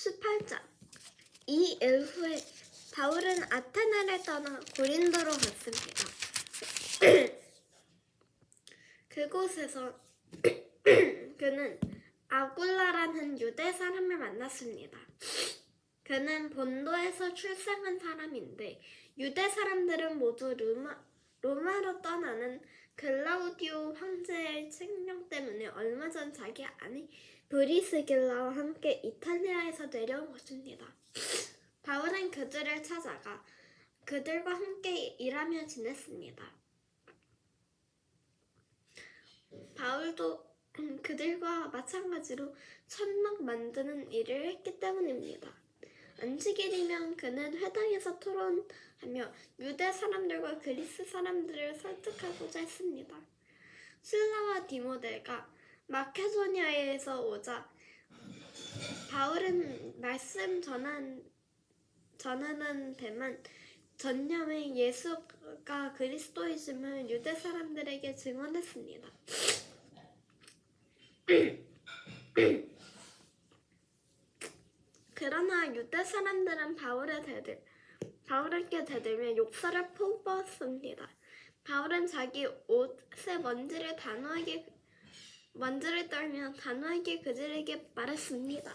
18장. 이 일 후에 바울은 아테네를 떠나 고린도로 갔습니다. 그곳에서 그는 아굴라라는 유대 사람을 만났습니다. 그는 본도에서 출생한 사람인데 유대 사람들은 모두 로마로 떠나는 글라우디오 황제의 칙령 때문에 얼마 전 자기 아내 브리스길라와 함께 이탈리아에서 내려온 것입니다. 바울은 그들을 찾아가 그들과 함께 일하며 지냈습니다. 바울도 그들과 마찬가지로 천막 만드는 일을 했기 때문입니다. 안식일이면 그는 회당에서 토론하며 유대 사람들과 그리스 사람들을 설득하고자 했습니다. 실라와 디모데가 마케도니아에서 오자 바울은 말씀 전하는 데만 전념해 예수가 그리스도이심을 유대 사람들에게 증언했습니다. 그러나 유대 사람들은 바울에게 대들며 욕설을 퍼부었습니다. 바울은 자기 옷에 먼지를 떨며 단호하게 그들에게 말했습니다.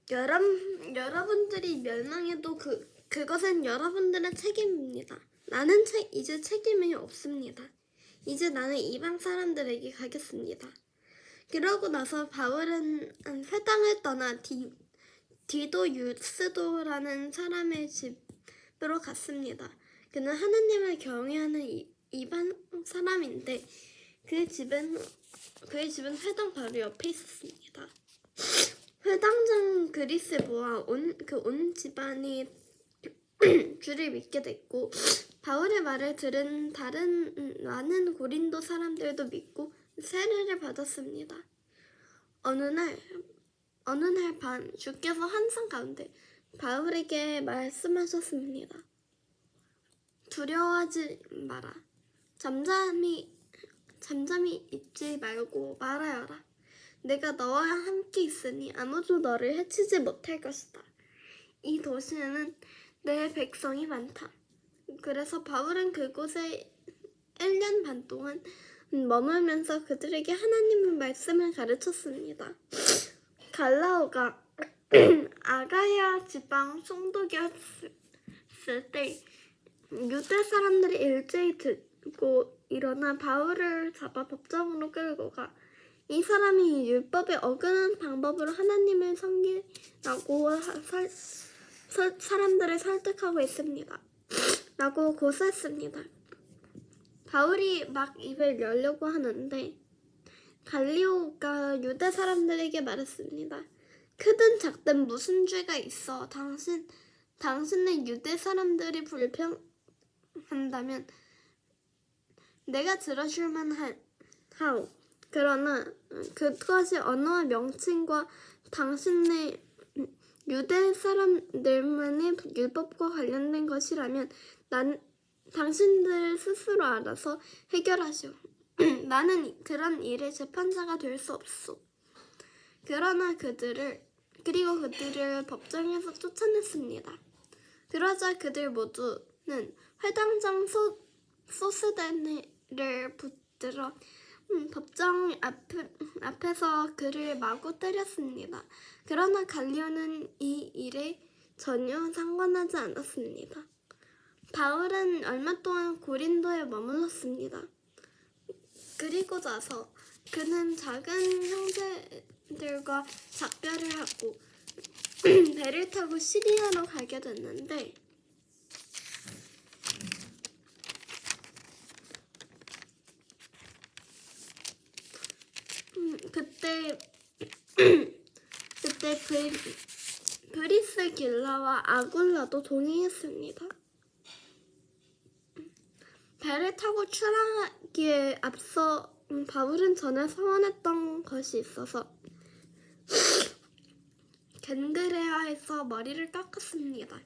여러분들이 멸망해도 그것은 여러분들의 책임입니다. 나는 이제 책임이 없습니다. 이제 나는 이방 사람들에게 가겠습니다. 그러고 나서 바울은 회당을 떠나 디도유스도라는 사람의 집으로 갔습니다. 그는 하나님을 경외하는 이방 사람인데 그의 집은 회당 바로 옆에 있었습니다. 회당장 그리스보와 온 집안이 주를 믿게 됐고 바울의 말을 들은 다른 많은 고린도 사람들도 믿고 세례를 받았습니다. 어느 날 밤 주께서 환상 가운데 바울에게 말씀하셨습니다. 두려워하지 마라. 잠잠히 있지 말고 말하여라. 내가 너와 함께 있으니 아무도 너를 해치지 못할 것이다. 이 도시에는 내 백성이 많다. 그래서 바울은 그곳에 1년 반 동안 머물면서 그들에게 하나님의 말씀을 가르쳤습니다. 갈라오가 아가야 지방 총독이었을 때 유대 사람들이 일제히 듣고 일어나 바울을 잡아 법정으로 끌고 가 이 사람이 율법에 어긋나는 방법으로 하나님을 섬기라고 사람들을 설득하고 있습니다. 라고 고소했습니다. 바울이 막 입을 열려고 하는데 갈리오가 유대 사람들에게 말했습니다. 크든 작든 무슨 죄가 있어 당신의 유대 사람들이 불평한다면 내가 들어줄 만하오. 그러나 그것이 언어와 명칭과 당신의 유대 사람들만의 율법과 관련된 것이라면 당신들 스스로 알아서 해결하시오. 나는 그런 일의 재판자가 될 수 없소. 그러나 그들을 법정에서 쫓아냈습니다. 그러자 그들 모두는 회당장 소스데네를 붙들어 법정 앞에서 그를 마구 때렸습니다. 그러나 갈리오는 이 일에 전혀 상관하지 않았습니다. 바울은 얼마 동안 고린도에 머물렀습니다. 그리고 나서 그는 작은 형제들과 작별을 하고 배를 타고 시리아로 가게 됐는데 그때 브리스길라와 아굴라도 동행했습니다. 배를 타고 출항하기에 앞서 바울은 전에 서원했던 것이 있어서 겐그레아에서 머리를 깎았습니다.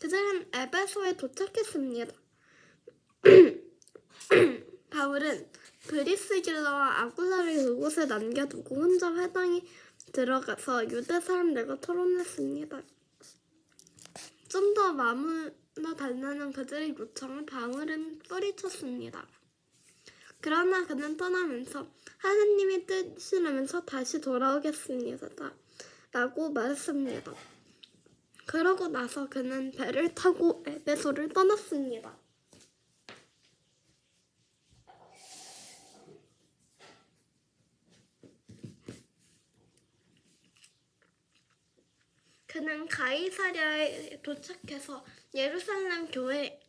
그들은 에베소에 도착했습니다. 바울은 브리스길라와 아굴라를 그곳에 남겨두고 혼자 회당에 들어가서 유대 사람들과 토론했습니다. 좀 더 마무나 달라는 그들의 요청을 바울은 뿌리쳤습니다. 그러나 그는 떠나면서 하나님의 뜻이라면서 다시 돌아오겠습니다. 라고 말했습니다. 그러고 나서 그는 배를 타고 에베소를 떠났습니다. 그는 가이사랴에 도착해서 예루살렘 교회에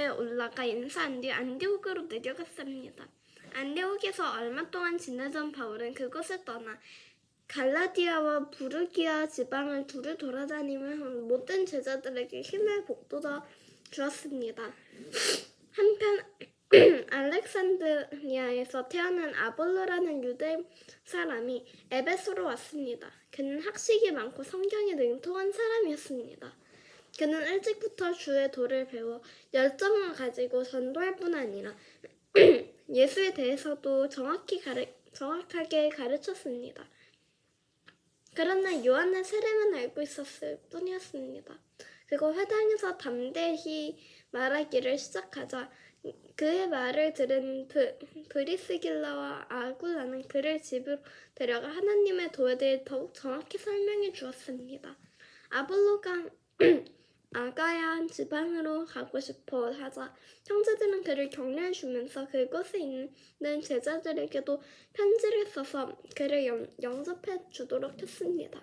올라가 인사한 뒤 안디옥으로 내려갔습니다. 안디옥에서 얼마 동안 지내던 바울은 그곳을 떠나 갈라디아와 부르기아 지방을 두루 돌아다니며 모든 제자들에게 힘을 북돋아 주었습니다. 한편 알렉산드리아에서 태어난 아볼로라는 유대 사람이 에베소로 왔습니다. 그는 학식이 많고 성경에 능통한 사람이었습니다. 그는 일찍부터 주의 도를 배워 열정을 가지고 전도할 뿐 아니라 예수에 대해서도 정확하게 가르쳤습니다. 그러나 요한의 세례만 알고 있었을 뿐이었습니다. 그리고 회당에서 담대히 말하기를 시작하자 그의 말을 들은 브리스길라와 아굴라는 그를 집으로 데려가 하나님의 도에 대해 더욱 정확히 설명해 주었습니다. 아볼로가 아가야 지방으로 가고 싶어 하자 형제들은 그를 격려해 주면서 그곳에 있는 제자들에게도 편지를 써서 그를 영접해 주도록 했습니다.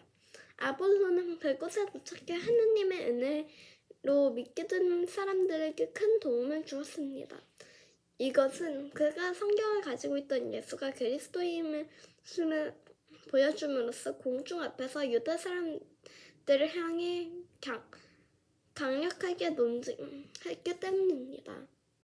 아볼로는 그곳에 도착해 하나님의 은혜로 믿게 된 사람들에게 큰 도움을 주었습니다. 이것은 그가 성경을 가지고 있던 예수가 그리스도임을 보여줌으로써 공중 앞에서 유대 사람들을 향해 강력하게 논증했기 때문입니다.